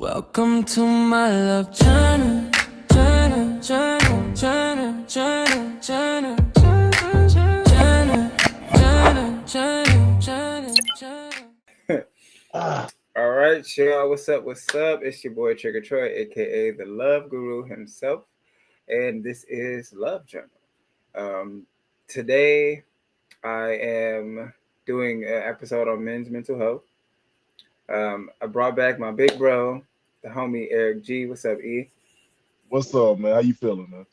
Welcome to my love journey, journey, journey, journey, journey, journey, journey, journey, journey, journey, journey. All right, y'all. What's up? What's up? It's your boy Trigger Troy, aka the Love Guru himself, and this is Love Journal. Um, Today I am doing an episode on men's mental health. I brought back my big bro, the homie Eric G. What's up, E? What's up, man? How you feeling, man?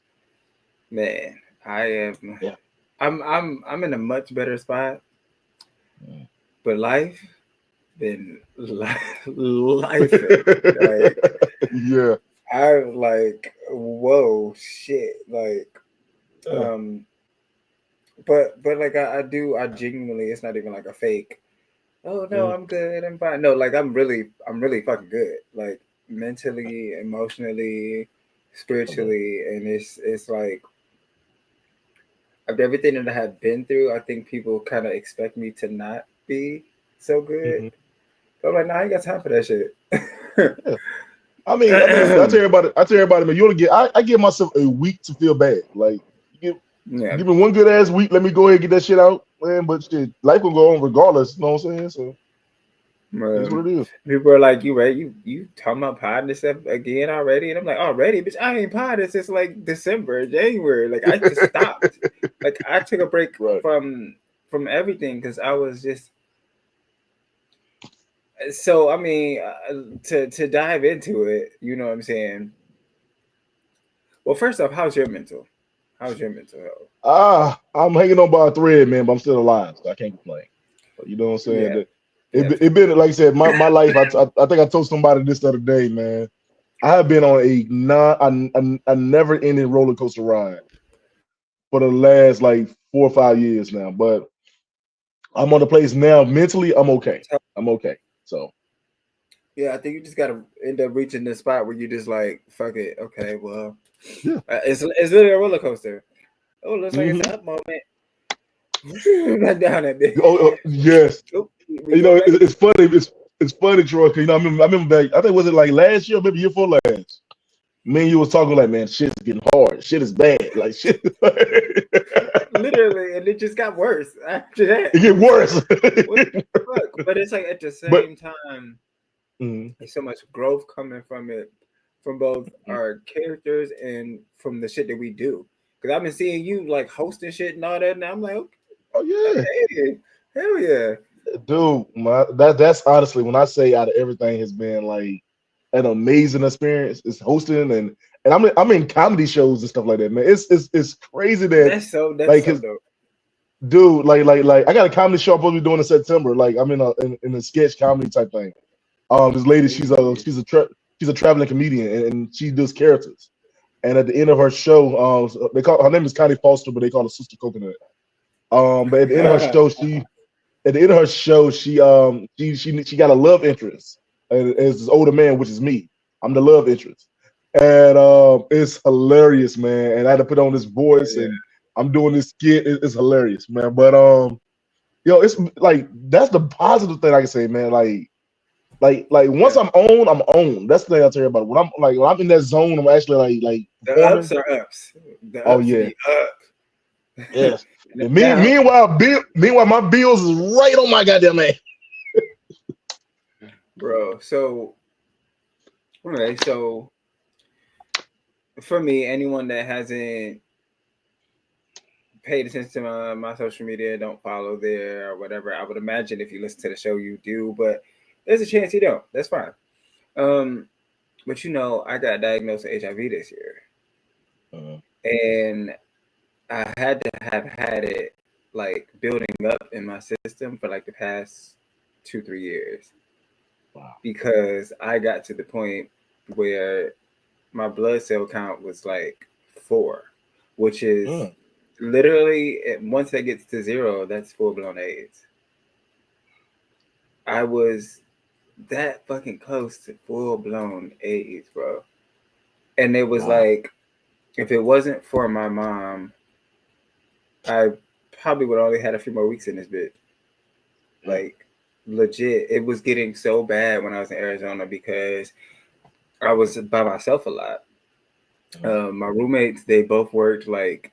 Man, I am. Yeah. I'm in a much better spot, but life been life. Like Yeah. I like whoa shit like Yeah. um but like I genuinely, it's not even like a fake, oh no, Mhm. I'm good, I'm fine. No, like I'm really fucking good, like mentally, emotionally, Okay. spiritually, and it's like after everything that I have been through, I think people kind of expect me to not be so good. Mhm. But I'm like, nah, I ain't got time for that shit. Yeah. I mean, I tell everybody, man, you only get I give myself a week to feel bad. Like Yeah. give me one good ass week, let me go ahead and get that shit out, man. But shit, life will go on regardless, you know what I'm saying? So it's what it is. People are like, you ready? You talking about potting this stuff again already? And I'm like, already, bitch, I ain't potted since like December, January. Like I just stopped. Like I took a break Right. from everything because I was just so. I mean, to dive into it, you know what I'm saying? Well, first off, how's your mental? How's your mental health? I'm hanging on by a thread, man, but I'm still alive, so I can't complain. You know what I'm saying? Yeah, yeah, It been like I said, my life. I think I told somebody this the other day, man. I have been on a never ending roller coaster ride for the last like 4 or 5 years now. But I'm on the place now. Mentally, I'm okay. so, I'm okay. So yeah. I think you just gotta end up reaching this spot where you just like, fuck it. Okay, well, yeah. it's really a roller coaster. Oh, looks like it's Hmm. an up moment. Not down that bit. Yes. Oop, we You going know, back. it's funny. It's funny, Troy. 'Cause, you know, I remember back. I think was it like last year, or maybe year before last. Me and you was talking like, man, shit's getting hard. Shit is bad. Like shit. Literally, and it just got worse after that. It It get was like, worse. what the fuck? But it's like at the But same time, mm, there's so much growth coming from it, from both mm. our characters and from the shit that we do. Because I've been seeing you like hosting shit and all that, and I'm like, Oh yeah. okay, hell yeah. Dude, that's honestly when I say out of everything has been like an amazing experience. It's hosting and I'm in comedy shows and stuff like that, man. It's crazy that That's like so 'cause, dope. dude, like I got a comedy show I'm supposed to be doing in September. Like I'm in a sketch comedy type thing. This lady, she's a traveling comedian and she does characters. And at the end of her show, they call her name is Connie Foster, but they call her Sister Coconut. But at the end of her show, she got a love interest as this older man, which is me. I'm the love interest, and it's hilarious, man. And I had to put on this voice, Yeah. and I'm doing this skit. It's hilarious, man. But it's like that's the positive thing I can say, man. Like once Yeah. I'm on, I'm on. That's the thing I tell you about. When I'm in that zone, I'm actually like The performing. ups are ups. The Oh ups yeah, be up. yes. And the And down. meanwhile, my bills is right on my goddamn man. Bro. So, okay, so for me, anyone that hasn't paid attention to my social media, don't follow there or whatever, I would imagine if you listen to the show, you do, but there's a chance you don't. That's fine. Um, but I got diagnosed with HIV this year, Uh, and I had to have had it like building up in my system for like the past 2-3 years wow. because I got to the point where my blood cell count was like 4, which is Mm. literally once that gets to 0, that's full blown AIDS. I was that fucking close to full blown AIDS, bro. And it was Wow. like, if it wasn't for my mom, I probably would only had a few more weeks in this bit. Mm. Like, legit, it was getting so bad when I was in Arizona because I was by myself a lot. My roommates, they both worked like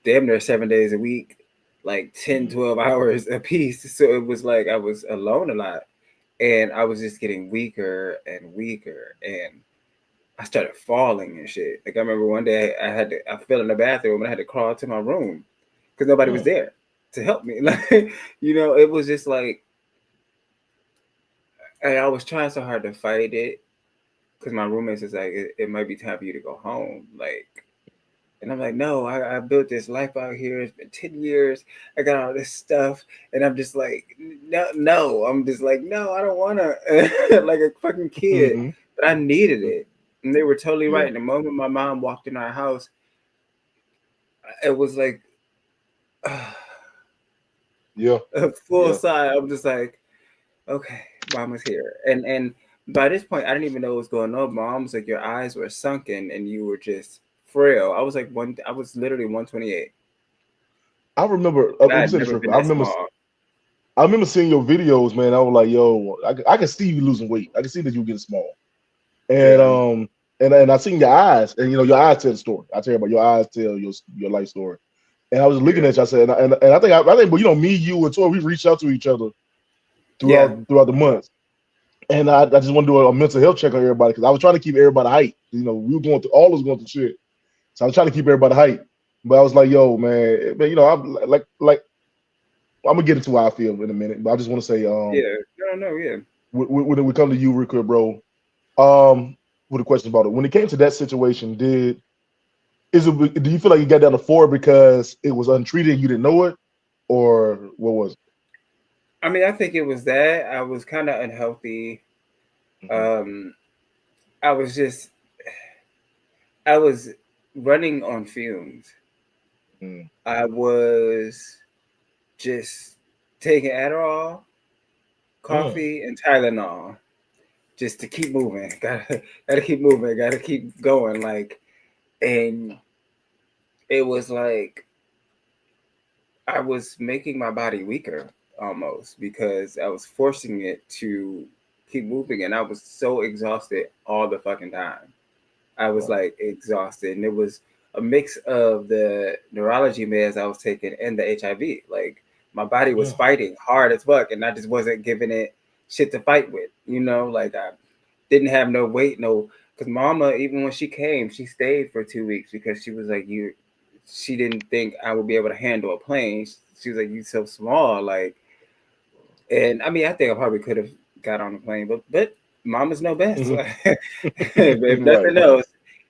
damn near 7 days a week, like 10, 12 hours a piece. So it was like I was alone a lot. And I was just getting weaker and weaker. And I started falling and shit. Like I remember one day I fell in the bathroom and I had to crawl to my room because nobody was there to help me. Like, it was just like, and I was trying so hard to fight it because my roommates was like, it might be time for you to go home. Like, and I'm like, no, I built this life out here. It's been 10 years. I got all this stuff. And I'm just like, no. I'm just like, no, I don't want to, like a fucking kid. Mm-hmm. But I needed it. And they were totally Yeah. right. The moment my mom walked in our house, it was like, Yeah. a full Yeah. sigh. I'm just like, okay, mama's here. And by this point, I didn't even know what was going on. Mom was like, your eyes were sunken and you were just frail. I was like I was literally 128. I remember. And I I'm had saying never this. been that small. I remember seeing your videos, man. I was like, yo, I can see you losing weight. I can see that you getting small. And and I seen your eyes, and your eyes tell the story. I tell you about your eyes tell your life story. And I was looking at you. I said, and I think, but me, you, and Tori, we reached out to each other throughout the months. And I just want to do a mental health check on everybody because I was trying to keep everybody hype. We were going through all was going through shit, so I was trying to keep everybody hype. But I was like, yo, man, I'm like I'm gonna get into how I feel in a minute. But I just want to say, when we come to you, real quick, bro. With a question about it, when it came to that situation, do you feel like you got down to 4 because it was untreated and you didn't know it, or what was it? I mean, I think it was that I was kind of unhealthy. I was running on fumes. I was just taking Adderall, coffee, and Tylenol just to keep moving. Gotta keep moving. Gotta keep going. Like, and it was like I was making my body weaker almost because I was forcing it to keep moving, and I was so exhausted all the fucking time. I was like exhausted, and it was a mix of the neurology meds I was taking and the HIV. Like my body was fighting hard as fuck, and I just wasn't giving it shit to fight with. Like I didn't have no weight, because mama, even when she came, she stayed for 2 weeks because she was like, she didn't think I would be able to handle a plane. She was like, you so small, like, and I mean, I think I probably could have got on the plane, but mamas know best. If nothing else.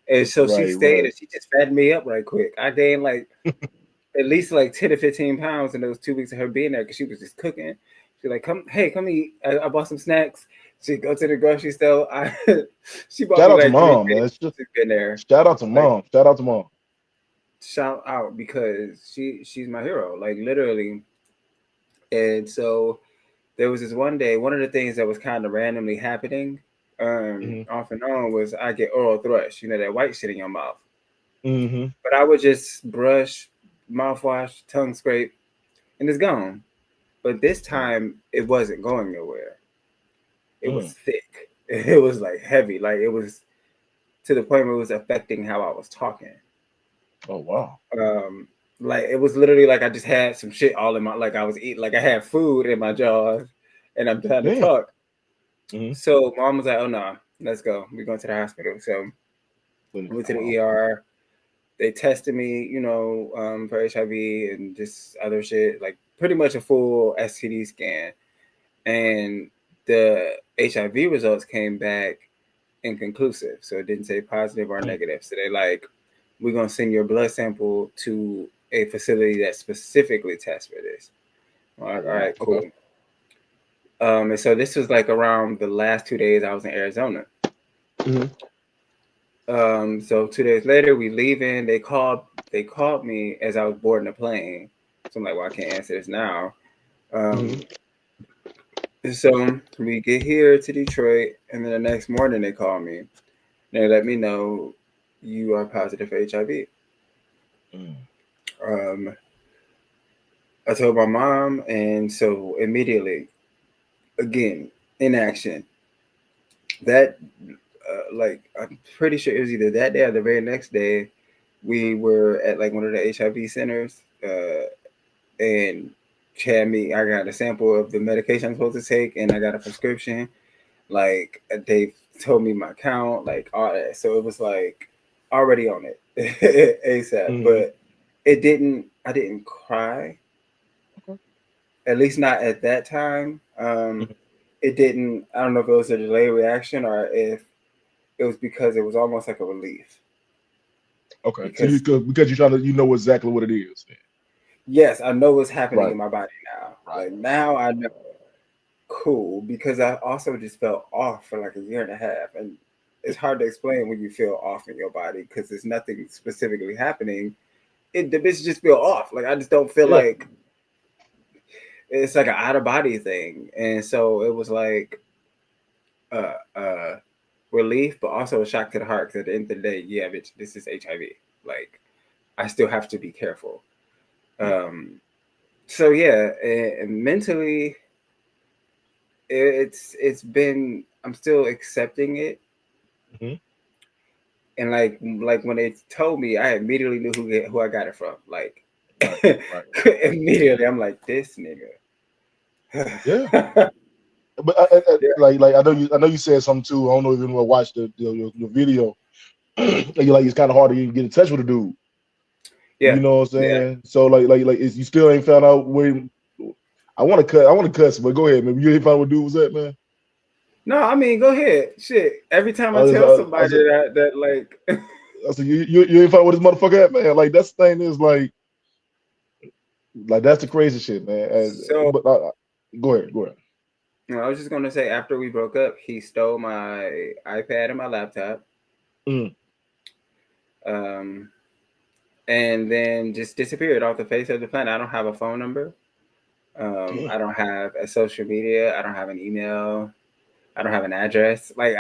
And so she stayed and she just fattened me up right quick. I gained like at least like 10 to 15 pounds in those 2 weeks of her being there because she was just cooking. She's like, come eat. I bought some snacks. She go to the grocery store. She bought Shout me out to like mom, 3 man. She's been there. Shout out to mom. Shout out to mom. Shout out because she's my hero, like literally. And so there was this one day, one of the things that was kind of randomly happening off and on was I get oral thrush, that white shit in your mouth. But I would just brush, mouthwash, tongue scrape, and it's gone. But this time it wasn't going nowhere. It was thick. It was like heavy. Like it was to the point where it was affecting how I was talking. Oh wow. Like it was literally like I just had some shit all in my, like I was eating, like I had food in my jaws and I'm trying to talk. So mom was like, oh no, let's go. We're going to the hospital. So we went to the ER. They tested me, for HIV and just other shit, like pretty much a full STD scan. And the HIV results came back inconclusive. So it didn't say positive or negative. So they like, we're going to send your blood sample to a facility that specifically tests for this. I'm like, all right, cool. And so this was like around the last 2 days I was in Arizona. So 2 days later, we leaving. They called me as I was boarding the plane. So I'm like, well, I can't answer this now. So we get here to Detroit, and then the next morning they call me. They let me know you are positive for HIV. I told my mom, and so immediately, again, in action. That like I'm pretty sure it was either that day or the very next day. We were at like one of the HIV centers, and she had me. I got a sample of the medication I'm supposed to take, and I got a prescription. Like they told me my count, like all that. So it was like already on it ASAP. Mhm. But it didn't. I didn't cry. Okay. At least not at that time. Mhm. It didn't. I don't know if it was a delayed reaction or if it was because it was almost like a relief. Okay. So Because because you're trying to know exactly what it is. Then. yes, I know what's happening Right. in my body now. Right. Like now I know. Cool, because I also just felt off for like a year and a half, and it's hard to explain when you feel off in your body because there's nothing specifically happening. The bitch just feel off. Like I just don't feel Yeah. like it's like an out of body thing, and so it was like uh uh relief, but also a shock to the heart. Because at the end of the day, yeah, bitch, this is HIV. Like I still have to be careful. Yeah. So yeah, and mentally it's been I'm still accepting it, Mhm. and like when they told me, I immediately knew who I got it from. Like Right. Right. immediately, I'm like this nigga. Yeah. But Yeah, like I know you said something too. I don't know if anyone watched your video. It's kind of hard to even get in touch with a dude. yeah, You know what I'm yeah. saying? So like is you still ain't found out where. I want to cuss, but go ahead, man. You ain't found out what dude was at, man. No, I mean, go ahead. Shit. Every time I I, tell I, I, somebody said, that like, I said you ain't found out what this motherfucker at, man. Like that's the thing is like that's the crazy shit, man. so But go ahead, go ahead. I was just gonna say after we broke up, he stole my iPad and my laptop, Mm. um, and then just disappeared off the face of the planet. I don't have a phone number. Damn. I don't have a social media. I don't have an email. I don't have an address. Like,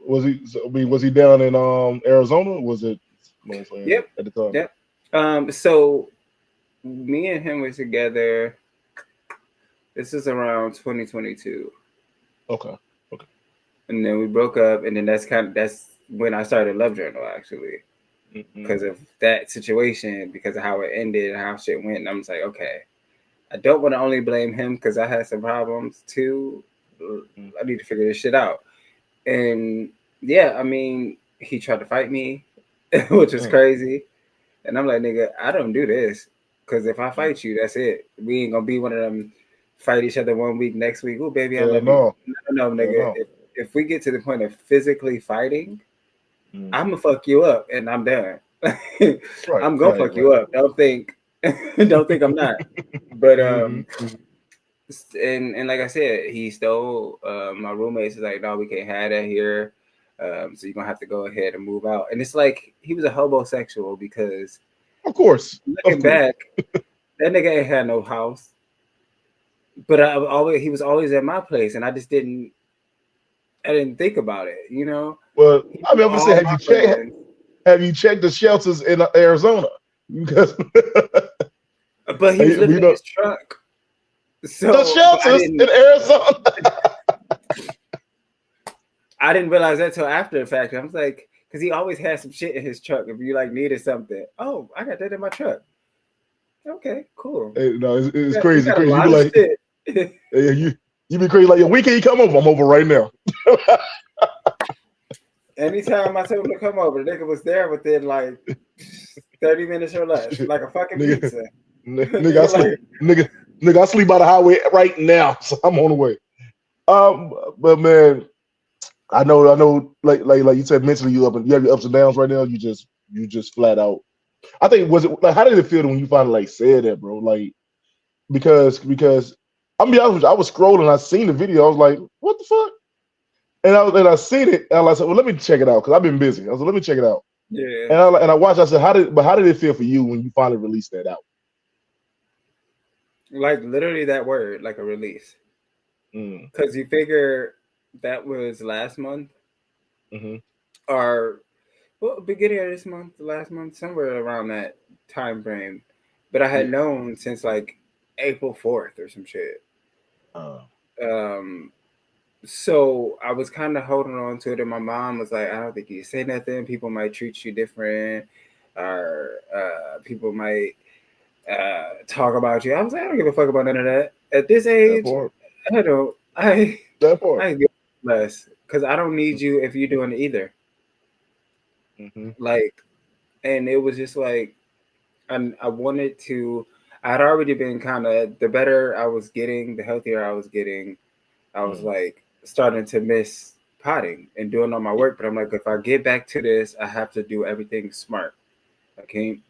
Was he? I mean, was he down in Arizona? Or was it? You know what I'm saying yep, at the time. yep. So me and him were together. This is around 2022, Okay. Okay. and then we broke up, and then that's when I started Love Journal actually Mm-hmm. because of that situation, because of how it ended and how shit went. And I'm just like, okay, I don't want to only blame him because I had some problems too. I need to figure this shit out. And yeah, I mean, he tried to fight me, which was crazy. And I'm like, nigga, I don't do this. Because if I fight you, that's it. We ain't gonna be one of them fight each other one week, next week. Oh, baby, I Yeah. love you. No. No, Yeah. nigga. No. If we get to the point of physically fighting, Mm. I'm gonna fuck you up and I'm done. Right. I'm gonna fuck you up. Don't think I'm not. But Mm-hmm. and like I said, he stole my roommates is like, no, we can't have that here. So you're gonna have to go ahead and move out. And it's like he was a homosexual because Of course. looking back, that nigga ain't had no house. But he was always at my place, and I didn't think about it, you know. Well, He I was mean, I'm gonna say, all my friends, have you checked the shelters in Arizona? Because but he was living you in know his truck. the So, but shelters in Arizona. I didn't realize that till after the fact. I was like, because he always had some shit in his truck. If you like needed something, oh, I got that in my truck. Okay, cool. No, it's You crazy, got a crazy. You lot be of like, shit. you be crazy. Like, yo, when can you come over? I'm over right now. Anytime I told him to come over, the nigga was there within like 30 minutes or less, like a fucking Nigga. pizza. Nigga, I sleep by the highway right now, so I'm on the way. But man, I know, like you said, mentally you have your ups and downs right now. You just flat out. I think was it like how did it feel when you finally like said that, bro? Like because I'm gonna be honest with you, I was scrolling, I seen the video, I was like, what the fuck? And I seen it, and I said, well, let me check it out because I've been busy. I was like, let me check it out. Yeah. And I watched. I said, how did it feel for you when you finally released that out? Like literally that word, like a release. Because you figure that was last month, or beginning of this month, last month, somewhere around that time frame. But I had known since like April 4th or some shit. So I was kind of holding on to it, and my mom was like, "I don't think you say nothing. People might treat you different, or people might talk about you." I was like, "I don't give a fuck about none of that. At this That age, part. I don't. I That part. I give less because I don't need you if you're doing it either. Mm-hmm. Like, and it was just like, I wanted to. I'd already been kind of the better I was getting, the healthier I was getting. I was Mm-hmm. like starting to miss potting and doing all my work. But I'm like, if I get back to this, I have to do everything smart. I can't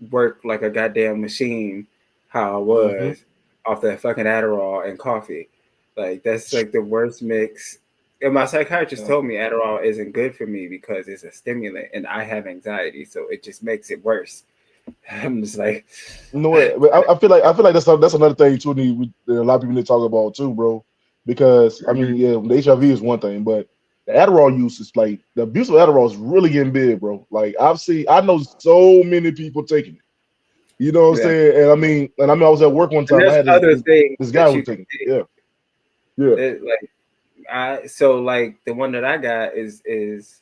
work like a goddamn machine how I Mm-hmm. was off that fucking Adderall and coffee. Like that's like the worst mix. And my psychiatrist Yeah. told me Adderall isn't good for me because it's a stimulant and I have anxiety, so it just makes it worse. I'm just like, You know what? But I feel like that's another thing too. That a lot of people need to talk about too, bro. Because I mean, yeah, the HIV is one thing, but the Adderall use is like the abuse of Adderall is really getting big, bro. Like I know so many people taking it. You know what I'm yeah. saying? And I mean, I was at work one And time. I there's had other things this guy that who you was can taking it. take. Yeah, yeah. Like like the one that I got is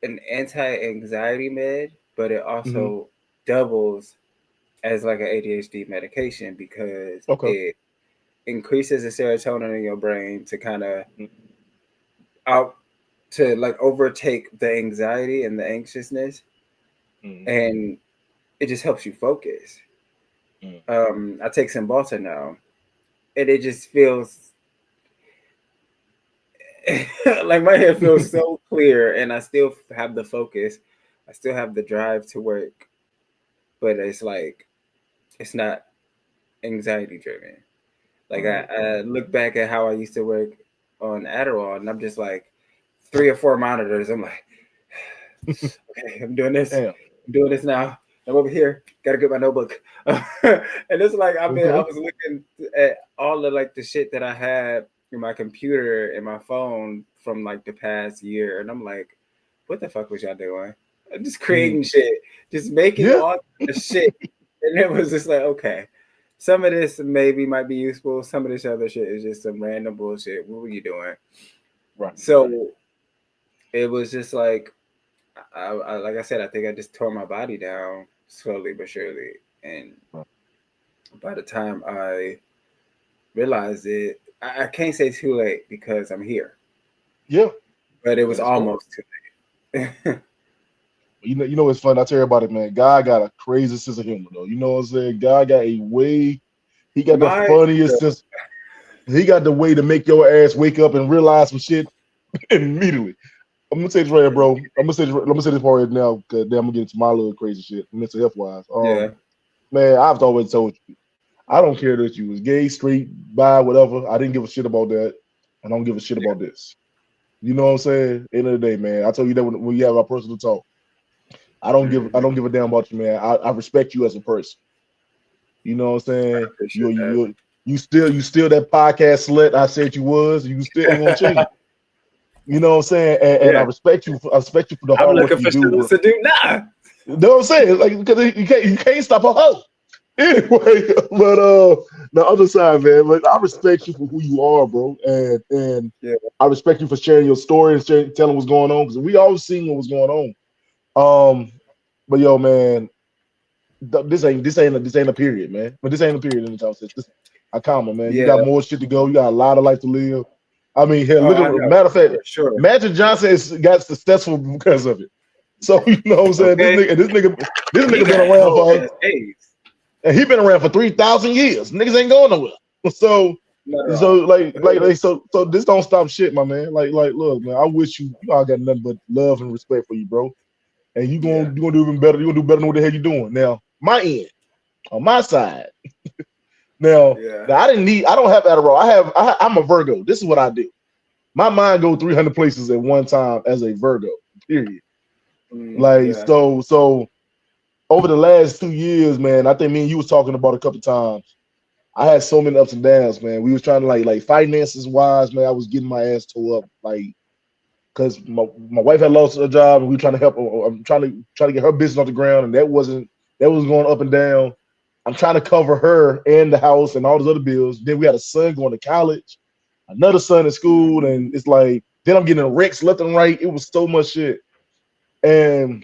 an anti-anxiety med, but it Hmm. also doubles as like an ADHD medication because Okay. it increases the serotonin in your brain to kind of Mm-hmm. out to like overtake the anxiety and the anxiousness, and it just helps you focus. I take some Cymbalta now, and it just feels like my head feels so clear, and I still have the focus. I still have the drive to work, but it's like it's not anxiety driven. Like I look back at how I used to work on Adderall, and I'm just like 3 or 4 monitors. I'm like, okay, I'm doing this. Damn. I'm doing this now. I'm over here. Gotta get my notebook. And it's like I Okay. was looking at all of like the shit that I had in my computer and my phone from like the past year, and I'm like, what the fuck was y'all doing? I'm just creating shit, just making Yeah. all the shit, and it was just like, okay, some of this maybe might be useful. Some of this other shit is just some random bullshit. What were you doing? Right. So it was just like like I said, I think I just tore my body down slowly but surely. And Right. by the time I realized it, I can't say too late because I'm here, Yeah. but it was That's hard. almost too late. You know, it's fun. I tell you about it, man. God got a crazy sense of humor, though. You know what I'm saying? God got a way. He got the My funniest sense. He got the way to make your ass wake up and realize some shit immediately. I'm gonna say this right here, bro. I'm gonna say this part right now because then I'm gonna get into my little crazy shit, mental health wise. yeah, Man, I've always told you, I don't care that you was gay, straight, bi, whatever. I didn't give a shit about that. I don't give a shit about this. You know what I'm saying? End of the day, man. I told you that when we have our personal talk. I don't give a damn about you, man. I respect you as a person. You know what I'm I saying? appreciate that. You still that podcast slut I said you was. You still ain't gonna change. You know what I'm saying? And I Yeah, respect you. I respect you for the I'm hard work looking you for do, shit bro. to do. Nah, You know what I'm saying? Like because you can't stop a hoe. Anyway, but the other side, man. But I respect you for who you are, bro, and yeah, I respect you for sharing your story and telling what's going on because we always seen what was going on. But yo, man, this ain't a period, man. But this ain't a period in the time. This a comma, man. You yeah. got more shit to go. You got a lot of life to live. I mean, hell, Oh, look I at know matter of fact, for sure. Magic Johnson got successful because of it. So you know what I'm saying? Okay, This and he nigga been got around whole for ass AIDS. and he been around for 3,000 years. Niggas ain't going nowhere. So Not at so all. so this don't stop shit, my man. Like look, man, I wish you all got nothing but love and respect for you, bro. And Yeah, you gonna do even better. You gonna do better than what the hell you doing. Now, my end, on my side. Now, yeah, I don't have Adderall. I'm a Virgo. This is what I do. My mind go 300 places at one time as a Virgo. Period. Like yeah, so over the last 2 years, man, I think me and you was talking about a couple times. I had so many ups and downs, man. We was trying to like finances wise, man. I was getting my ass tore up, like because my wife had lost her job, and we were trying to help her. I'm trying to get her business off the ground, and that was going up and down. I'm trying to cover her and the house and all those other bills. Then we had a son going to college. another son in school, and it's like then I'm getting wrecks left and right. It was so much shit, and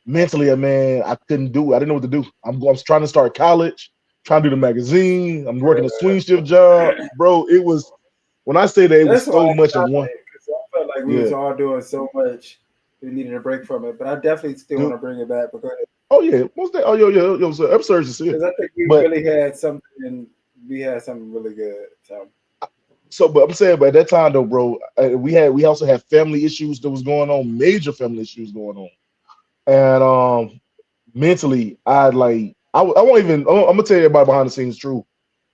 mentally, man, I couldn't do it. I didn't know what to do. I was trying to start college, trying to do the magazine. I'm working a swing shift job, bro. It was when I say that it was That's why so I much of stopped one. it, because I felt like we Yeah, was all doing so much. We needed a break from it, but I definitely still dude. want to bring it back because Oh yeah, most day. Oh yo. So episodes is here, I think we but really had something. We had something really good. So but I'm saying, but at that time though, bro, we also had family issues that was going on, major family issues going on, and mentally, I won't even. I'm gonna tell you everybody behind the scenes truth.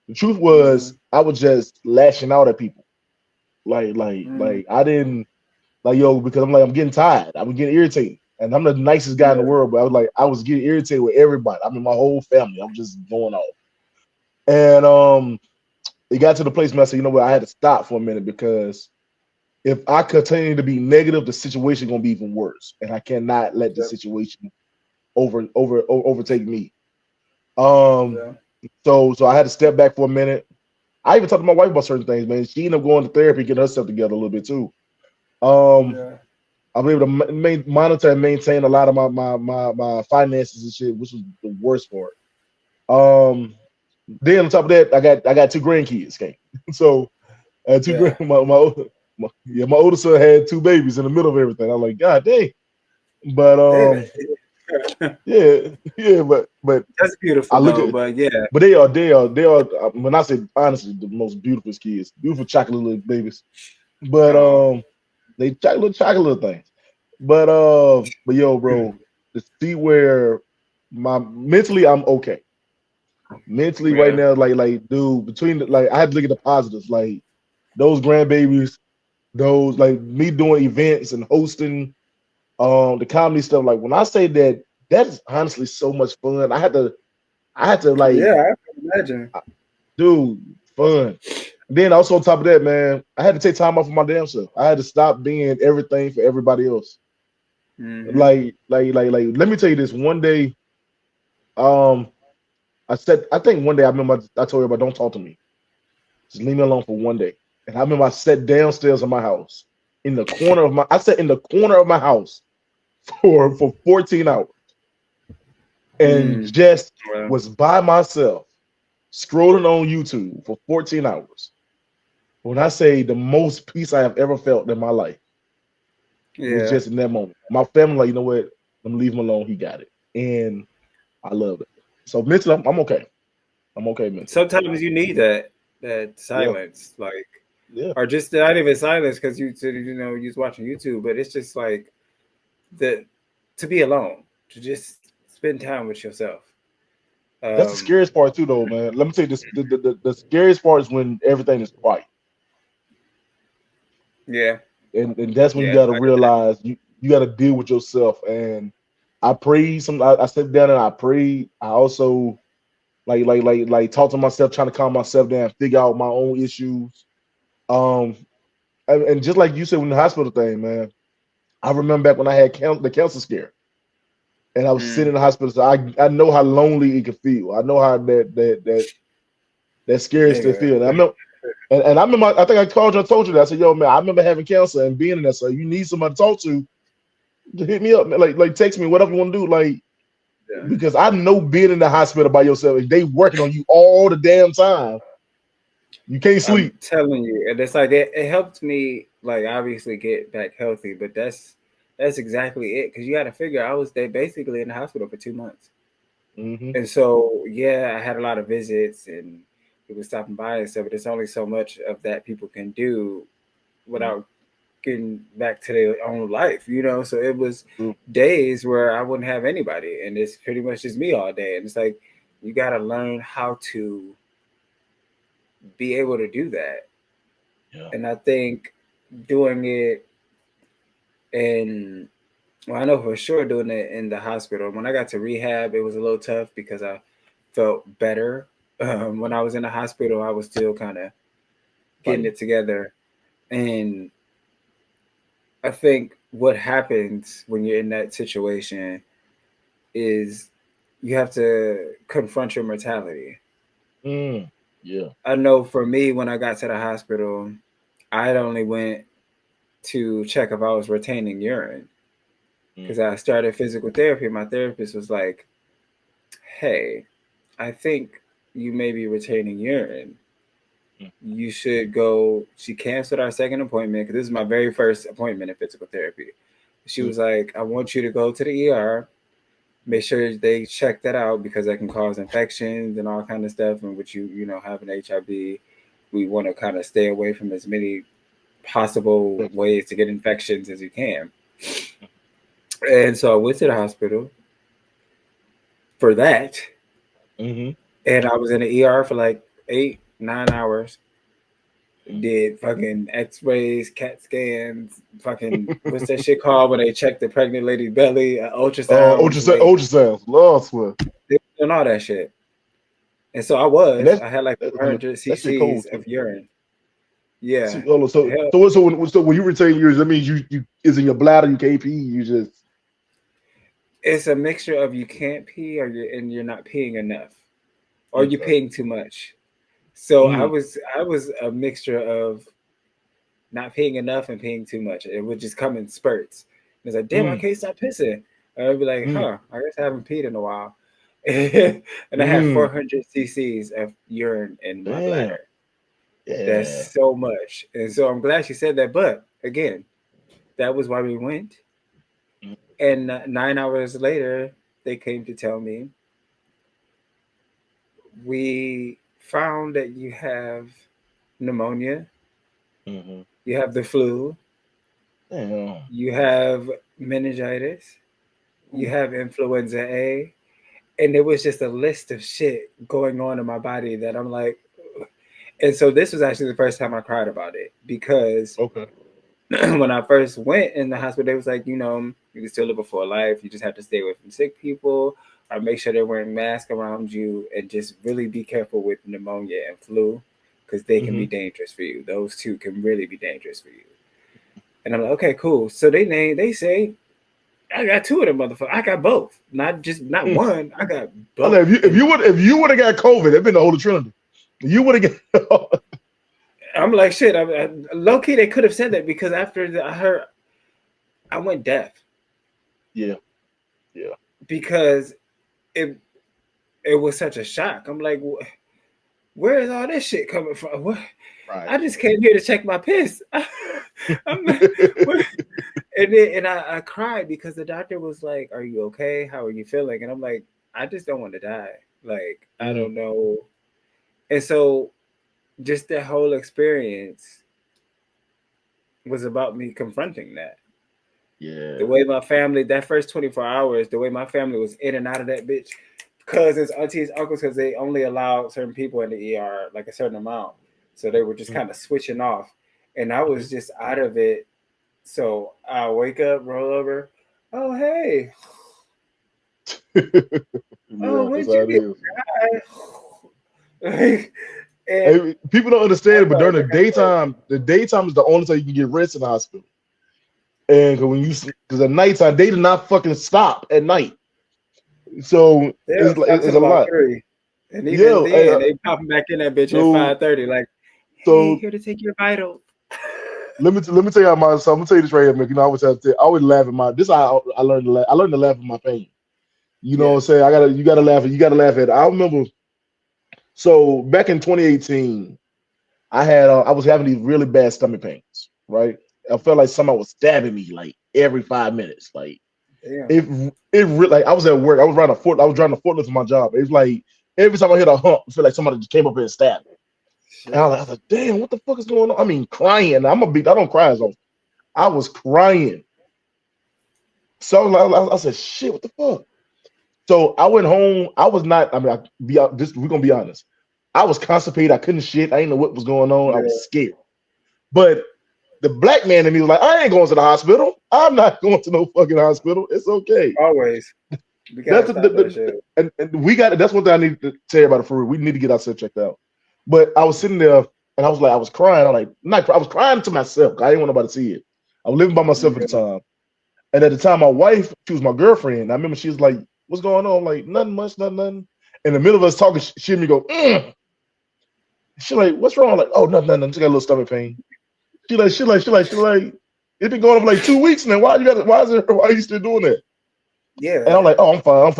The truth was I was just lashing out at people, like I didn't like yo because I'm getting tired. I'm getting irritated, and I'm the nicest guy in the yeah, world, but I was getting irritated with everybody. I mean, my whole family. I'm just going off, and it got to the place where I said, you know what, I had to stop for a minute because if I continue to be negative, the situation gonna be even worse, and I cannot let the yeah, situation overtake me. Um, yeah, so I had to step back for a minute. I even talked to my wife about certain things, man. She ended up going to therapy, getting herself together a little bit too. Um, yeah. I'm able to monitor and maintain a lot of my finances and shit, which was the worst part. Um, then on top of that, I got two grandkids, okay? So I had two Yeah. grand. My older son had two babies in the middle of everything. I'm like, God dang. But Damn yeah, but That's I beautiful look though. at, But yeah, but they are. When I say honestly, the most beautiful kids, beautiful chocolate little babies. But no, they chocolate little things. But yo, bro, to see where my mentally I'm okay. Mentally right yeah, now, like dude, between I had to look at the positives, like those grandbabies, those like me doing events and hosting the comedy stuff. Like when I say that, that is honestly so much fun. I had to like, yeah. I can imagine. dude, fun. Then also on top of that, man, I had to take time off of my damn self. I had to stop being everything for everybody else. Hmm. Let me tell you this. One day, um, I think one day I remember I told everybody, don't talk to me. Just leave me alone for one day. And I remember I sat downstairs in my house, I sat in the corner of my house for 14 hours and Mm. just Well, was by myself scrolling on YouTube for 14 hours. When I say the most peace I have ever felt in my life was yeah. just in that moment. My family, like, you know what? Let me leave him alone. He got it. And I love it. So mentally, I'm okay. I'm okay mentally. Sometimes you need that Yeah. silence, like, Yeah. or just not even silence because you said you was watching YouTube, but it's just like the to be alone, to just spend time with yourself. That's the Um, scariest part too, though, man. Let me tell you this: the scariest part is when everything is quiet, yeah, and that's when you yeah, got to realize you got to deal with yourself. And I prayed. I sat down and I prayed. I also talk to myself, trying to calm myself down, figure out my own issues. Um, and just like you said, when the hospital thing, man, I remember back when I had the cancer scare, and I was sitting mm, in the hospital. So I know how lonely it can feel. I know how that scary still nigga. feel. And I remember, and I remember, I think I called you and told you that. I said, yo, man, I remember having cancer and being in that. So you need somebody to talk to hit me up, man. Like text me, whatever you want to do. Like, Yeah. because I know being in the hospital by yourself, if they working on you all the damn time, you can't I'm sleep. telling you, and it's like it helped me, like, obviously get back healthy, but that's exactly it. Because you got to figure, I was there basically in the hospital for 2 months, Hmm. and so yeah, I had a lot of visits and people stopping by and stuff. But there's only so much of that people can do without getting back to their own life. So it was True. days where I wouldn't have anybody, and it's pretty much just me all day. And it's like you got to learn how to be able to do that. Yeah. And I think doing it in, well, I know for sure doing it in the hospital. When I got to rehab, it was a little tough because I felt better. When I was in the hospital, I was still kind of getting Fighting. it together. And I think what happens when you're in that situation is you have to confront your mortality. Mm. Yeah. I know for me, when I got to the hospital, I only went to check if I was retaining urine because I started physical therapy. My therapist was like, "Hey, I think you may be retaining urine. You should go." She canceled our second appointment because this is my very first appointment in physical therapy. She was like, "I want you to go to the ER, make sure they check that out because that can cause infections and all kind of stuff. And with you know, having HIV, we want to kind of stay away from as many possible ways to get infections as you can." And so I went to the hospital for that. And I was in the ER for like 8-9 hours. Did fucking X-rays, CAT scans, fucking what's that shit called when they check the pregnant lady's belly, ultrasound. Ultrasound, Lord swear. They doing all that shit. And so I had like 400 cc's of urine. Yeah. So when you retain yours, that means you is in your bladder, you can't pee, you just. It's a mixture of you can't pee you're not peeing enough, or you're peeing too much. So I was a mixture of not peeing enough and peeing too much. It would just come in spurts. It's like, damn, I can't stop pissing. And I'd be like, I guess I haven't peed in a while. And I had 400 cc's of urine in my bladder. Yeah. That's so much. And so I'm glad she said that. But again, that was why we went. And 9 hours later, they came to tell me, we found that you have pneumonia, you have the flu, you have meningitis, you have influenza A, and there was just a list of shit going on in my body that I'm like, and so this was actually the first time I cried about it because when I first went in the hospital, they was like, you know, you can still live a full life. You just have to stay away from sick people, or make sure they're wearing masks around you, and just really be careful with pneumonia and flu because they can be dangerous for you. Those two can really be dangerous for you. And I'm like, okay, cool. So they say I got two of them motherfuckers. I got both, not one. I got both. If you would have got COVID, it'd been the Holy Trinity. You would have got. I'm like, shit. Low key, they could have said that because after I heard, I went deaf. Yeah. Because it was such a shock. I'm like, where is all this shit coming from? What? Right. I just came here to check my piss. And I cried because the doctor was like, "Are you okay? How are you feeling?" And I'm like, I just don't want to die. Like, I don't know. And so just that whole experience was about me confronting that. Yeah. The way my family, that first 24 hours, the way my family was in and out of that bitch, cousins, aunties, uncles, because they only allowed certain people in the ER like a certain amount. So they were just kind of switching off. And I was just out of it. So I wake up, roll over. Oh, hey. When you get hey, people don't understand it, but during the daytime is the only time you can get rest in the hospital. And because at nighttime, they did not fucking stop at night. So it's a lot. 3. And even then, they popping back in that bitch at 5:30, like, hey, here to take your vitals. Let me tell you how I'm gonna tell you this right here, man. You know, I always laugh at this. I learned to laugh. I learned to laugh at my pain. You know what I'm saying? You gotta laugh at it. I remember. So back in 2018, I was having these really bad stomach pains. Right, I felt like somebody was stabbing me like every 5 minutes. Like it really, like I was at work. I was driving a forklift for my job. It was like every time I hit a hump, I feel like somebody just came up here and stabbed me. And I was like, damn, what the fuck is going on? I mean, crying. I don't cry as often. I was crying. So I said, shit, what the fuck? So I went home. I was not, we're gonna be honest. I was constipated. I couldn't shit. I didn't know what was going on. I was scared. But the black man in me was like, I ain't going to the hospital. I'm not going to no fucking hospital. It's okay. Always. That's that's one thing I need to tell you about it for real. We need to get ourselves checked out. But I was sitting there and I was crying. I was crying to myself. I didn't want nobody to see it. I was living by myself at the time. And at the time, my wife, she was my girlfriend. I remember she was like, what's going on? I'm like, nothing much, nothing. In the middle of us talking, she heard me go, She's like, what's wrong? I'm like, oh, nothing. Just got a little stomach pain. It's been going on for like 2 weeks now. Why are you still doing that? Yeah. And I'm like, oh, I'm fine.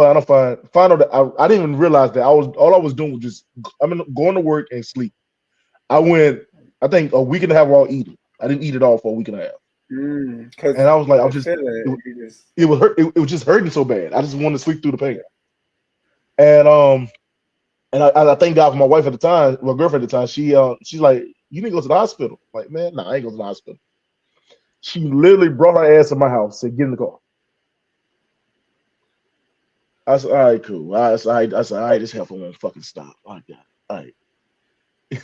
Find out that I didn't even realize that all I was doing was just going to work and sleep. I went, I think a week and a half without eating. I didn't eat at all for a week and a half. And I was like, it was hurt. It was just hurting so bad. I just wanted to sleep through the pain. And I thank God for my wife at the time, my girlfriend at the time. She's like, you need to go to the hospital. I'm like, man, I ain't going to the hospital. She literally brought her ass to my house, said, get in the car. I said, all right, cool. I said, all right, this heifer won't fucking stop. All right, all right.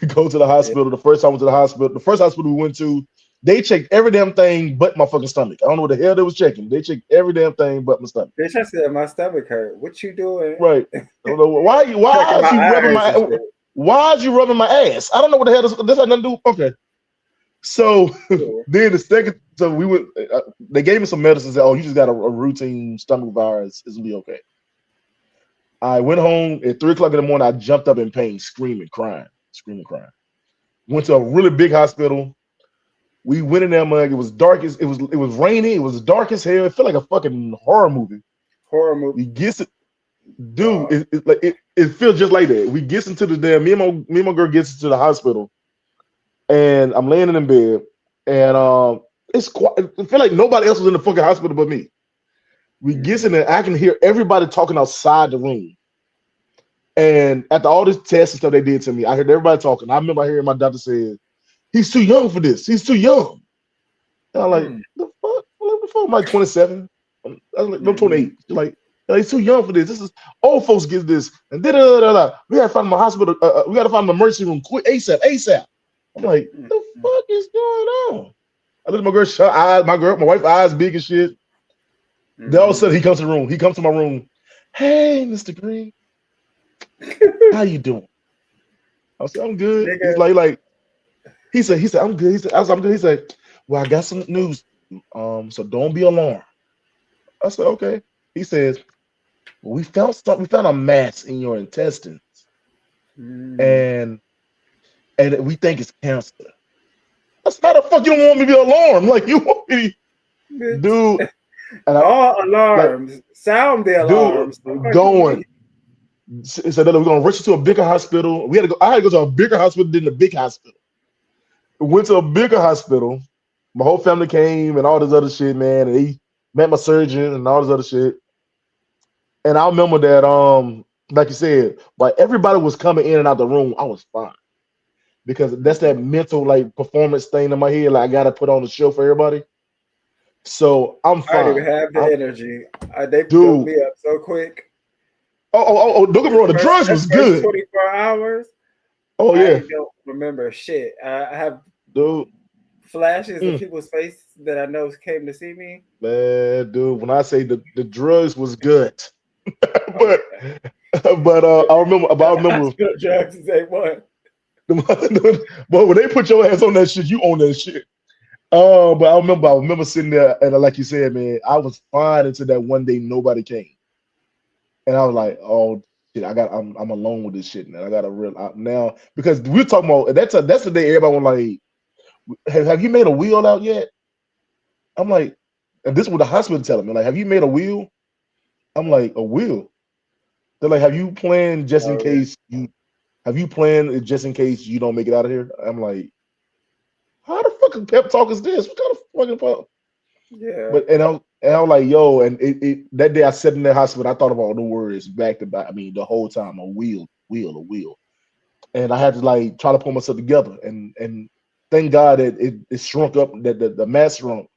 Go to the hospital. The first time I went to the hospital, the first hospital we went to, they checked every damn thing but my fucking stomach. I don't know what the hell they was checking. They checked every damn thing but my stomach. Bitch, I said my stomach hurt. What you doing? Right. I don't know why is you rubbing my ass? I don't know what the hell this had nothing to do. Okay. So then the second, so we went. They gave me some medicine. Said, "Oh, you just got a routine stomach virus. It's gonna be okay." I went home at 3 o'clock in the morning. I jumped up in pain, screaming, crying. Went to a really big hospital. We went in there, man. It was dark as it was rainy. It was dark as hell. It felt like a fucking horror movie. We gets it, dude. It feels just like that. We gets into the damn. Me and my girl gets into the hospital, and I'm laying in bed, and it's quiet. I feel like nobody else was in the fucking hospital but me. We gets in there. I can hear everybody talking outside the room. And after all this tests and stuff they did to me, I heard everybody talking. I remember hearing my doctor say, "He's too young for this. He's too young." And I'm like, "The fuck? What the fuck? I'm like 27. I was like, no, 28. Like, he's too young for this. This is old folks get this." And we gotta find him a hospital. We gotta find him an emergency room quick, ASAP. I'm like, the fuck is going on? I look at my girl, shut eyes. My wife's eyes big as shit. Then all of a sudden he comes to the room. He comes to my room. "Hey, Mr. Green. How you doing?" I said, "I'm good." Nigga. He's like, he said, "I'm good." He said, I'm good. He said, "Well, I got some news. So don't be alarmed." I said, "Okay." He says, "Well, we found a mass in your intestines. And we think it's cancer." I said, "How the fuck you don't want me to be alarmed? Like, you want me to, dude?" And all alarms, sound the alarms. Dude, going. He said, "We're gonna rush you to a bigger hospital." I had to go to a bigger hospital than the big hospital. We went to a bigger hospital. My whole family came and all this other shit, man. And he met my surgeon and all this other shit. And I remember that, like you said, like everybody was coming in and out the room. I was fine because that's that mental like performance thing in my head. Like I gotta put on the show for everybody. So I'm fine. I don't even have the energy. They put me up so quick. Oh, don't get me wrong. The drugs was good. 24 hours. Oh yeah. I don't remember shit. I have flashes of people's faces that I know came to see me. Man, dude, when I say the drugs was good, but I remember. Drugs is A1. But when they put your ass on that shit, you own that shit. But I remember sitting there, and like you said, man, I was fine until that one day nobody came. And I was like, "Oh shit, I'm alone with this shit now. I got to real now," because we're talking about that's the day everybody was like, have you made a will out yet?" I'm like, and this is what the hospital telling me, like, "Have you made a will?" I'm like, "A will?" They're like, "Have you planned just in case you don't make it out of here?" I'm like, "How the fucking pep talk is this? What kind of fucking pep?" Yeah. But and I'm like, yo, and that day I sat in that hospital, I thought about the words back to back. I mean, the whole time, a wheel. And I had to like try to pull myself together. And thank God that it shrunk up, that the mass shrunk.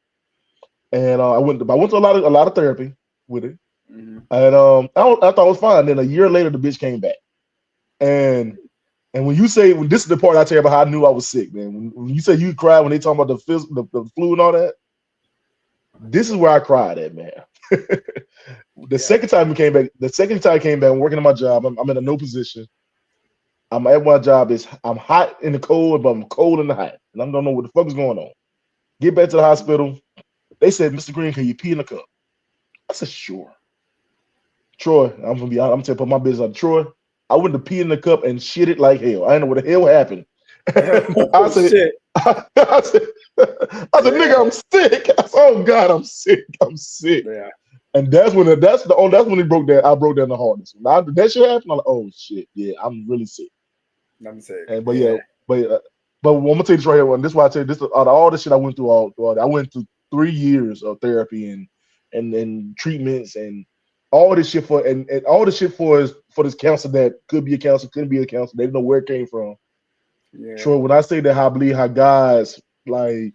And I went to a lot of therapy with it. And I thought it was fine. Then a year later, the bitch came back. And when this is the part I tell you about how I knew I was sick, man. When you say you cried when they talk about the flu and all that, this is where I cried at, man. The second time I came back, I'm working at my job. I'm in a new position. I'm at my job. I'm hot in the cold, but I'm cold in the hot. And I don't know what the fuck is going on. Get back to the hospital. They said, "Mr. Green, can you pee in the cup?" I said, "Sure." Troy, I'm gonna put my business on Troy. I went to pee in the cup and shit it like hell. I didn't know what the hell happened. I said, I said, nigga, I'm sick. I said, oh God, I'm sick. I'm sick. Yeah, And that's when he broke that. I broke down the hardest. Now that shit happened. I'm like, oh shit, yeah, I'm really sick. I'm sick. And but Yeah, yeah, but I'm gonna tell you this right here. One, this is why I tell you this. Out of all the shit I went through, I went through 3 years of therapy and treatments and all this shit and all this shit for this cancer that could be a cancer, couldn't be a cancer. They didn't know where it came from. yeah, Sure, when I say that, I believe how God's like.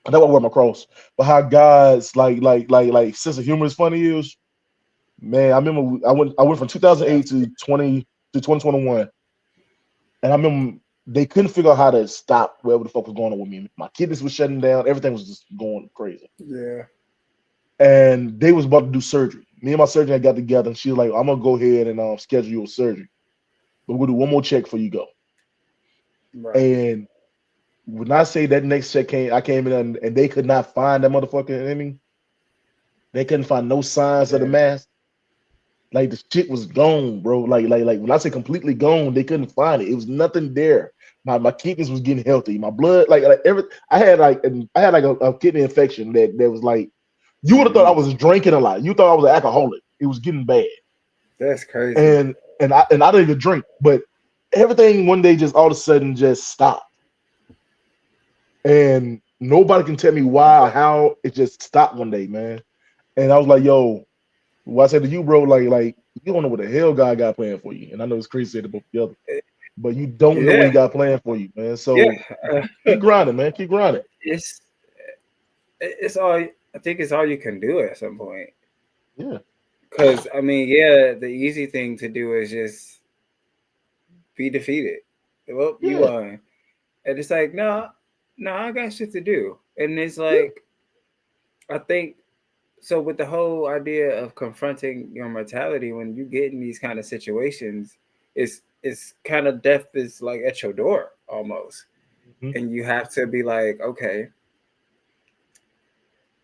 I know I wear my cross, but how God's like sense of humor is funny is, man. I remember I went from yeah. 2008 to 2021, and I remember they couldn't figure out how to stop whatever the fuck was going on with me. My kidneys was shutting down, everything was just going crazy, Yeah. and they was about to do surgery. Me and my surgeon had got together, and she was like, "I'm gonna go ahead and schedule you a surgery, but we'll do one more check before you go." Right. And when I say that next check came, I came in and they could not find that motherfucker in me. They couldn't find no signs of the Yeah. mass. Like the shit was gone, bro. Like when I say completely gone, they couldn't find it. It was nothing there. My kidneys was getting healthy. My blood, I had a kidney infection that was like, you would have thought I was drinking a lot. You thought I was an alcoholic. It was getting bad. That's crazy. And I didn't even drink, but everything one day just all of a sudden just stopped. And nobody can tell me why or how it just stopped one day, man. And I was like, yo, what I said to you, bro, like you don't know what the hell God got planned for you. And I know it's crazy to say the both together, but you don't know what he Yeah, got planned for you, man. So yeah. keep grinding, man. Keep grinding. It's all. I think it's all you can do at some point. Yeah. Because I mean, yeah, the easy thing to do is just be defeated. Well, you Yeah. won, and it's like, no, I got shit to do. And it's Yeah. like, I think so with the whole idea of confronting your mortality when you get in these kind of situations, it's kind of death is like at your door almost, Mhm. and you have to be like, okay,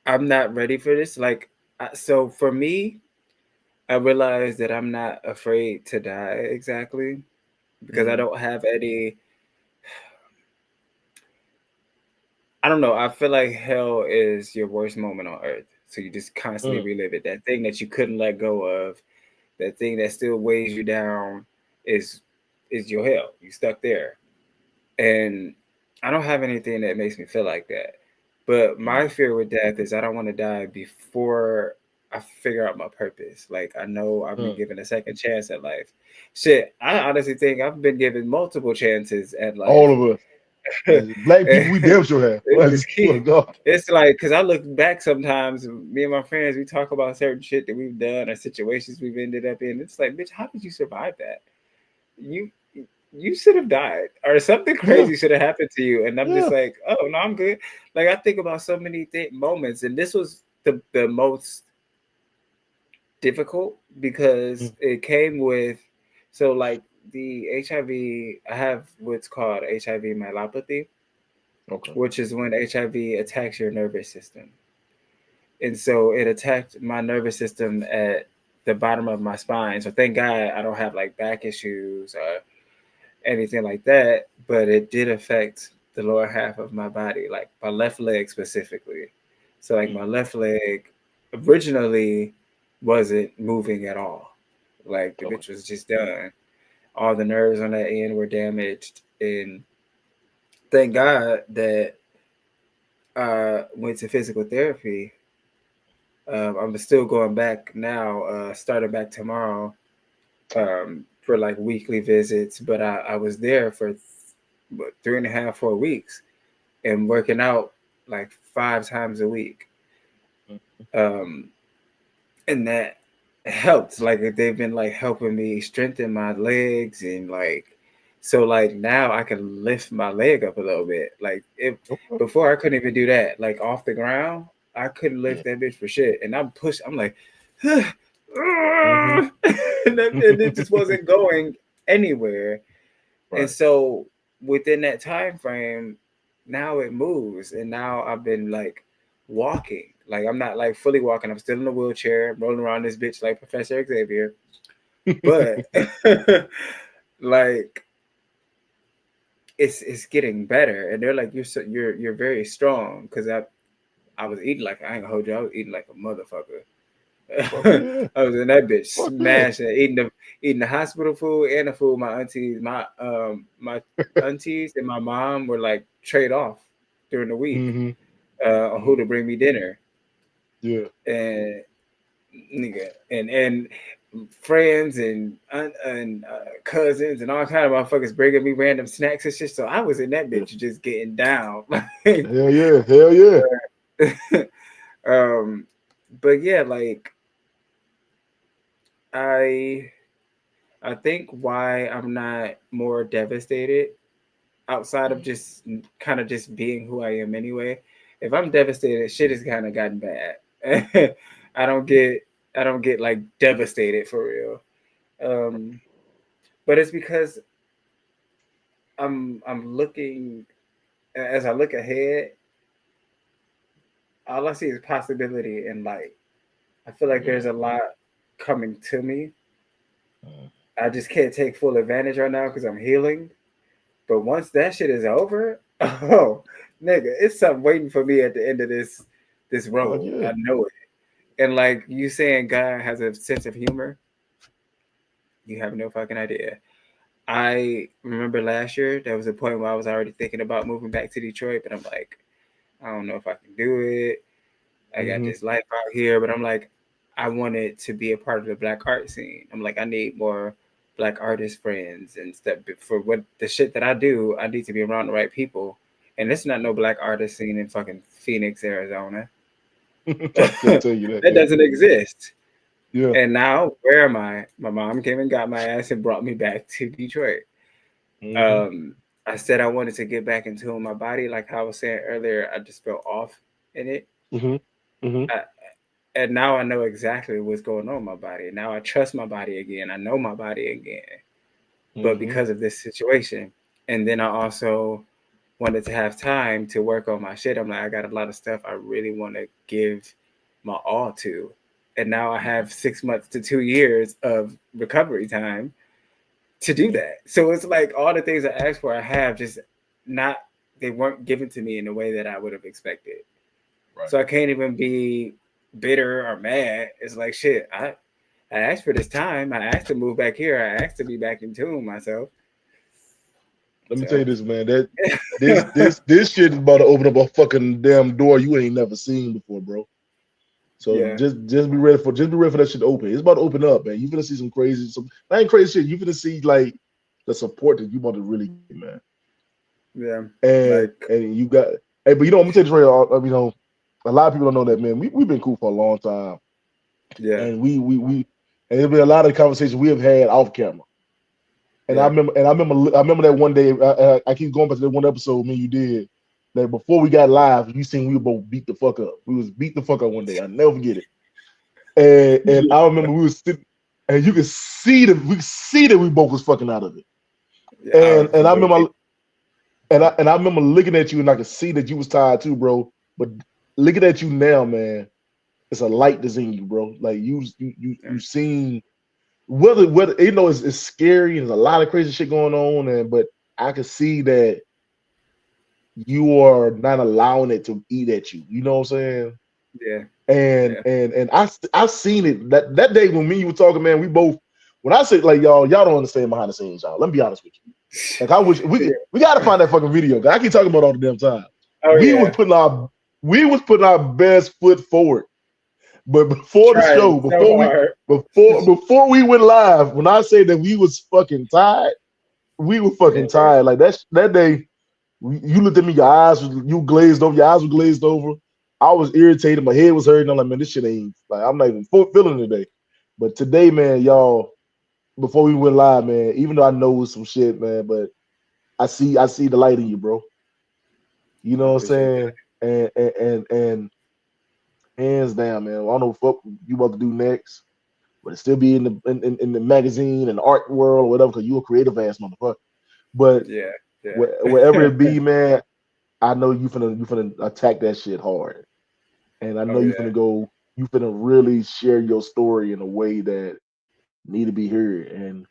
I'm not ready for this. Like, so for me, I realized that I'm not afraid to die exactly because I Mhm. don't have any. I don't know. I feel like hell is your worst moment on earth. So you just constantly Mm. relive it. That thing that you couldn't let go of, that thing that still weighs you down, is is your hell. You stuck there, and I don't have anything that makes me feel like that. But my Mm. fear with death is I don't want to die before I figure out my purpose. Like I know I've been Mm. given a second chance at life. Shit, I honestly think I've been given multiple chances at life. All of us. Black people, we damn sure have. I It's swear key. to God. It's like because I look back sometimes, me and my friends, we talk about certain shit that we've done or situations we've ended up in. It's like, bitch, how did you survive that? You you should have died or something Yeah. crazy should have happened to you. And I'm just Yeah. like, oh no, I'm good. Like I think about so many moments, and this was the most difficult because Mm. it came with so like the HIV. I have what's called HIV myelopathy, Okay. which is when HIV attacks your nervous system. And so it attacked my nervous system at the bottom of my spine. So thank God I don't have like back issues or anything like that, but it did affect the lower half of my body, like my left leg specifically. So like Mm. my left leg originally wasn't moving at all. Like the Okay. bitch was just done. All the nerves on that end were damaged, and thank God that I went to physical therapy. I'm still going back now, starting back tomorrow, for like weekly visits. But I was there for 3.5, 4 weeks and working out like 5 times a week. Mm. Um, and that helped. Like they've been like helping me strengthen my legs and like so like now I can lift my leg up a little bit. Like if Okay. before I couldn't even do that. Like off the ground, I couldn't Yeah. lift that bitch for shit. And I'm like, Hmm. and it just wasn't going anywhere. And Right. so within that time frame, now it moves, and now I've been like walking. Like I'm not like fully walking. I'm still in a wheelchair, rolling around this bitch like Professor Xavier. But like it's getting better, and they're like, you're very strong, because I was eating like, I ain't gonna hold you, I was eating like a motherfucker. Fuck yeah. I was in that bitch Fuck yeah. smashing, eating the hospital food and the food my aunties and my mom were like trade off during the week Mm-hmm. on who to bring me dinner. Yeah. And nigga, and friends and cousins and all kind of motherfuckers bringing me random snacks and shit. So I was in that Yeah. bitch just getting down. Hell yeah. Hell yeah. um, but yeah, like I I think why I'm not more devastated outside of just kind of just being who I am anyway. If I'm devastated, shit has kind of gotten bad. I don't get I don't get like devastated for real. Um, but it's because I'm looking, as I look ahead, all I see is possibility and light. I feel like Yeah. there's a lot coming to me. Uh, I just can't take full advantage right now because I'm healing. But once that shit is over, oh nigga, it's something waiting for me at the end of this Fuck road. yeah. I know it. And like you saying God has a sense of humor, you have no fucking idea. I remember last year there was a point where I was already thinking about moving back to Detroit, but I'm like, I don't know if I can do it. I got Mm-hmm. this life out here, but I'm like, I wanted to be a part of the black art scene. I'm like, I need more black artist friends and stuff. But for what the shit that I do, I need to be around the right people. And there's not no black artist scene in fucking Phoenix, Arizona. I couldn't tell you that, That man. doesn't exist. Yeah. And now, where am I? My mom came and got my ass and brought me back to Detroit. Mm-hmm. Um, I said I wanted to get back into my body, like how I was saying earlier. I just felt off in it. Mm-hmm. Mm-hmm. I, and now I know exactly what's going on in my body. Now I trust my body again. I know my body again, but Mm-hmm. because of this situation, and then I also wanted to have time to work on my shit. I'm like, I got a lot of stuff I really want to give my all to, and now I have 6 months to 2 years of recovery time to do Yeah. that. So it's like all the things I asked for, I have just not. They weren't given to me in the way that I would have expected. Right. So I can't even be bitter or mad. It's like shit. I asked for this time. I asked to move back here. I asked to be back in tune myself. Let me tell you So this, man. That this shit is about to open up a fucking damn door you ain't never seen before, bro. So yeah, just be ready for that shit to open. It's about to open up, man. You gonna see some not ain't crazy shit. You gonna see like the support that you about to really get, man. yeah, And like and you got hey, but you know, I'm gonna tell you this right, you know, a lot of people don't know that, man. We've been cool for a long time. yeah, And we and there's been a lot of conversations we have had off camera. And yeah, I remember that one day. I keep going back to that one episode me and you did that before we got live. You seen we were both beat the fuck up. We was beat the fuck up one day. I never forget it. And I remember we was sitting, and you could see that we both was fucking out of it. yeah. And I Absolutely. remember I remember looking at you, and I could see that you was tired too, bro. But looking at you now, man, it's a light that's in you, bro. Like Yeah, you seen whether you know it's scary and there's a lot of crazy shit going on, and but I can see that you are not allowing it to eat at you. You know what I'm saying? yeah, And yeah, I've seen it that day when me and you were talking, man. We both when I said like y'all don't understand behind the scenes, y'all. Let me be honest with you. Like I wish yeah. we gotta find that fucking video. 'Cause I keep talking about all the damn time. Oh We was yeah. putting our we was putting our best foot forward. But before the Trying show, so hard. before we went live, when I say that we was fucking tired, we were fucking Yeah, tired. Like that day, you looked at me, your eyes you glazed over, your eyes were glazed over. I was irritated, my head was hurting. I'm like, man, this shit ain't like I'm not even feeling it today. But today, man, y'all, before we went live, man, even though I know some shit, man, but I see the light in you, bro. You I know what I'm appreciate saying? And hands down, man. I don't know what you about to do next, but it still be in in the magazine and art world or whatever, because you a creative ass motherfucker. But that. Yeah, wherever yeah. it be, man, I know you finna attack that shit hard, and I know Oh yeah. you finna really share your story in a way that need to be heard, and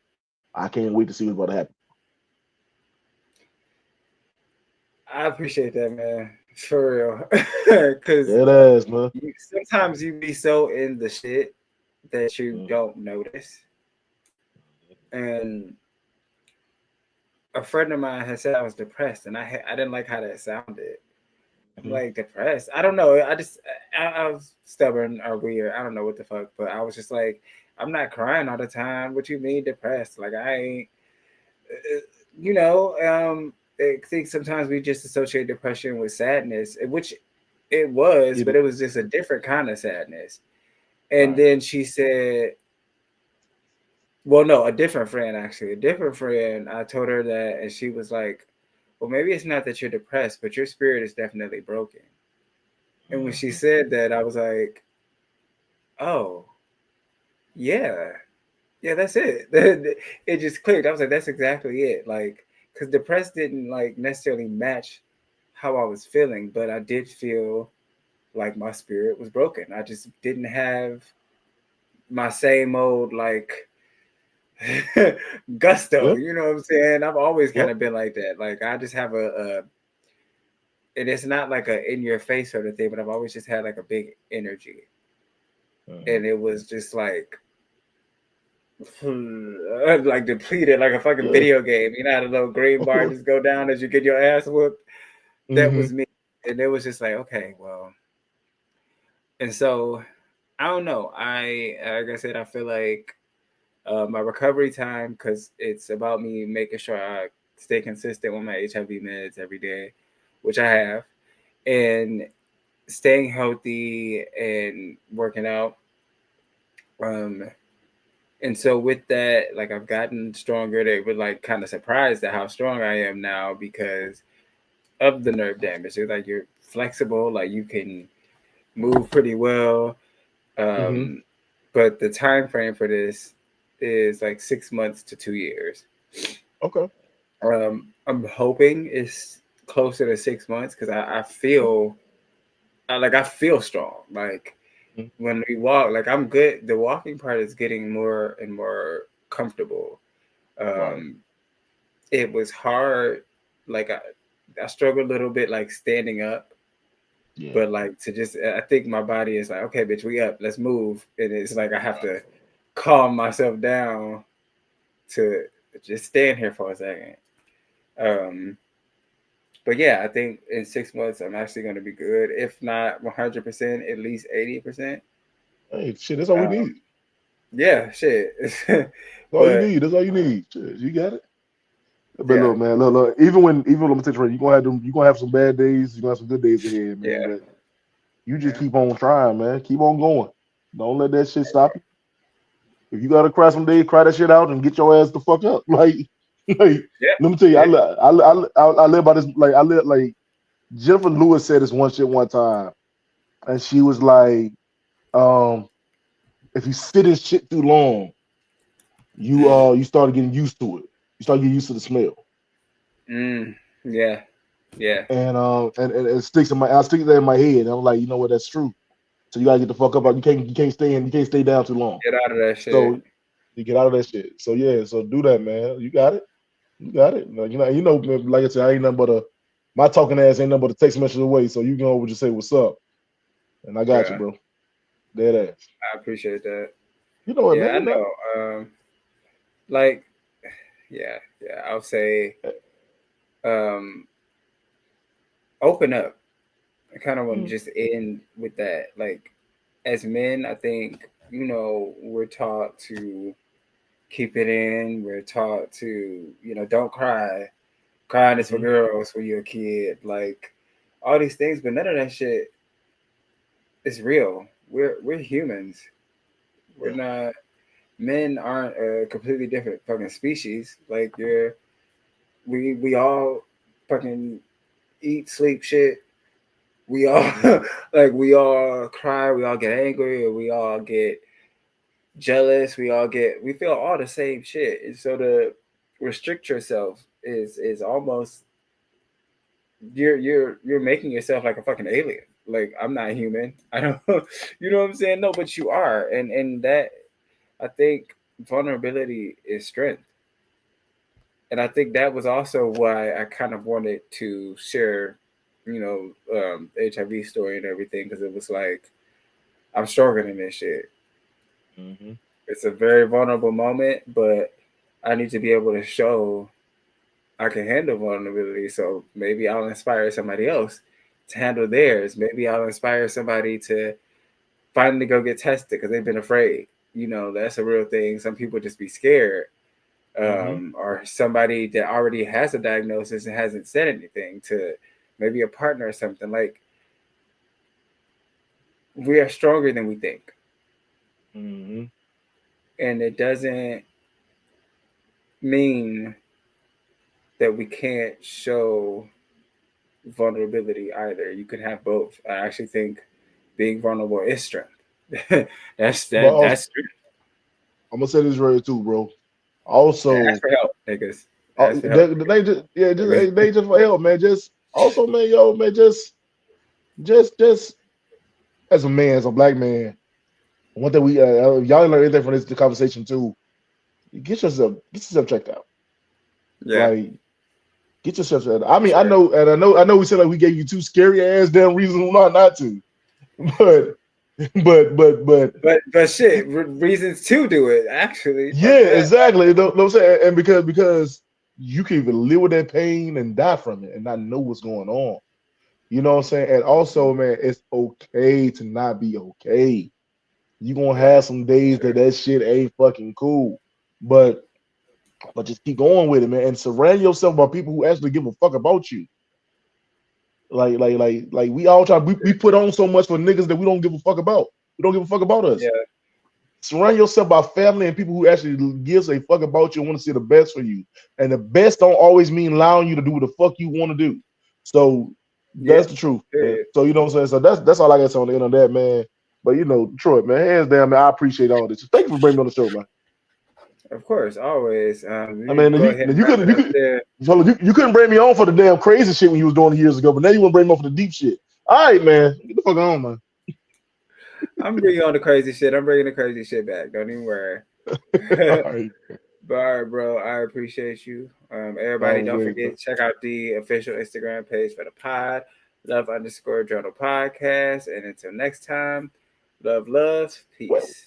I can't wait to see what's about to happen. I appreciate that, man. For real. Because Dead ass, man. sometimes you be so in the shit that you Mm. don't notice. And a friend of mine had said I was depressed, and I didn't like how that sounded. I'm Mhm. like depressed. I don't know. I was stubborn or weird. I don't know what the fuck, but I was just like, I'm not crying all the time. What you mean depressed? Like I ain't, uh, you know. I think sometimes we just associate depression with sadness, which it was, It but it was just a different kind of sadness. And right. then she said, well, no, a different friend actually, a different friend. I told her that, and she was like, well, maybe it's not that you're depressed, but your spirit is definitely broken. And when she Mhm. said that, I was like, oh, yeah, yeah, that's it. It just clicked. I was like, that's exactly it. Like, because depressed didn't like necessarily match how I was feeling, but I did feel like my spirit was broken. I just didn't have my same old like gusto. Yep. You know what I'm saying? I've always kind Yep. of been like that. Like I just have and it's not like a in your face sort of thing, but I've always just had like a big energy, Mhm. and it was just like depleted, like a fucking Yeah. video game. You know how the little green bar just go down as you get your ass whooped? That Hmm. was me, and it was just like, okay, well, and so I don't know. Like I said, I feel like my recovery time, because it's about me making sure I stay consistent with my HIV meds every day, which I have, and staying healthy and working out. Um, and so with that, like I've gotten stronger. They were like kind of surprised at how strong I am now because of the nerve damage. It's like you're flexible, like you can move pretty well. Hmm. Um, but the time frame for this is like 6 months to 2 years. Okay. I'm hoping it's closer to 6 months because I feel I feel strong. Like Mhm. when we walk, like I'm good. The walking part is getting more and more comfortable. Right. Um, it was hard. Like I struggled a little bit like standing up, Yeah. but like to just I think my body is like, okay, bitch, we up, let's move. And it's like I have Right. to calm myself down to just stand here for a second. Um, but yeah, I think in 6 months I'm actually going to be good. If not 100%, at least 80%. Hey, shit. That's all we Um, need. yeah, shit. That's all you But need. That's all you need. Shit, you got it. But yeah, look, man, look. Even when I'm saying you gonna have them, you gonna have some bad days. You gonna have some good days ahead, man. yeah, But you just yeah, keep on trying, man. Keep on going. Don't let that shit stop you. If you gotta cry some days, cry that shit out and get your ass the fuck up. Like, yeah, let me tell you, yeah. I live by this. Like, I live like Jennifer Lewis said this one shit one time, and she was like, um, if you sit in shit too long, you start getting used to it. You start getting used to the smell, Mm, yeah, yeah. and it sticks in my. I stick that in my head. And I'm like, you know what? That's true. So you gotta get the fuck up. You can't stay down too long. Get out of that shit. So you get out of that shit. So yeah, so do that, man. You got it. You got it. Like, man, like I said, I ain't nothing but a my talking ass ain't nothing but a text message away. So you can always just say what's up, and I got you, Yeah, bro. Dead ass. I appreciate that. You know it, Yeah, man. I You know. know. Like, yeah, yeah. I'll say, um, open up. I kind of want to Mm, just end with that. Like, as men, I think we're taught to keep it in. We're taught to don't cry. Crying is for mhm. girls when you're a kid. Like all these things, but none of that shit is real. We're humans. We're Yeah. not. Men aren't a completely different fucking species. Like we all fucking eat, sleep, shit. We all Mhm. like we all cry. We all get angry. Or we all get jealous. We feel all the same shit. And so to restrict yourself is almost you're making yourself like a fucking alien. Like I'm not human. I don't you know what I'm saying? No, but you are. And that I think vulnerability is strength. And I think that was also why I kind of wanted to share, the HIV story and everything, because it was like, I'm stronger than this shit. Mm-hmm. It's a very vulnerable moment, but I need to be able to show I can handle vulnerability. So maybe I'll inspire somebody else to handle theirs. Maybe I'll inspire somebody to finally go get tested because they've been afraid. That's a real thing. Some people just be scared. Or somebody that already has a diagnosis and hasn't said anything to maybe a partner or something. Like, we are stronger than we think. Mm-hmm. And it doesn't mean that we can't show vulnerability either. You can have both. I actually think being vulnerable is strength. That's strength. I'm gonna say this right too, bro. Also, ask for help, niggas. Ask for help. They just for help, man. Just also, man, just as a man, as a black man, one thing we y'all learn anything from this conversation too. Get yourself checked out. Yeah. Like, get yourself checked out. I mean, sure. I know we said like we gave you two scary ass damn reasons not to, but shit, reasons to do it actually. Yeah, exactly. You know what I'm saying? And because you can even live with that pain and die from it and not know what's going on. You know what I'm saying? And also, man, it's okay to not be okay. You're gonna have some days that shit ain't fucking cool. But just keep going with it, man. And surround yourself by people who actually give a fuck about you. Like we all try, we put on so much for niggas that we don't give a fuck about. We don't give a fuck about us. Yeah. Surround yourself by family and people who actually gives a fuck about you and want to see the best for you. And the best don't always mean allowing you to do what the fuck you want to do. So that's the truth. Yeah. So you know what I'm saying? So that's all I got to say on the end of that, man. But Troy, man, hands down, man, I appreciate all this. Thank you for bringing me on the show, man. Of course, always. I mean, you couldn't bring me on for the damn crazy shit when you was doing it years ago, but now you want to bring me on for the deep shit. All right, man, get the fuck on, man. I'm bringing on the crazy shit. I'm bringing the crazy shit back. Don't even worry. All right. But all right, bro. I appreciate you. Everybody, don't forget, check out the official Instagram page for the pod, love_journal podcast. And until next time, love, peace.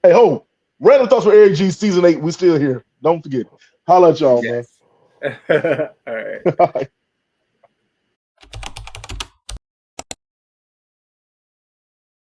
Hey, ho. Random Thoughts with Eric G season 8. We still here. Don't forget. Holla at y'all, man. All right.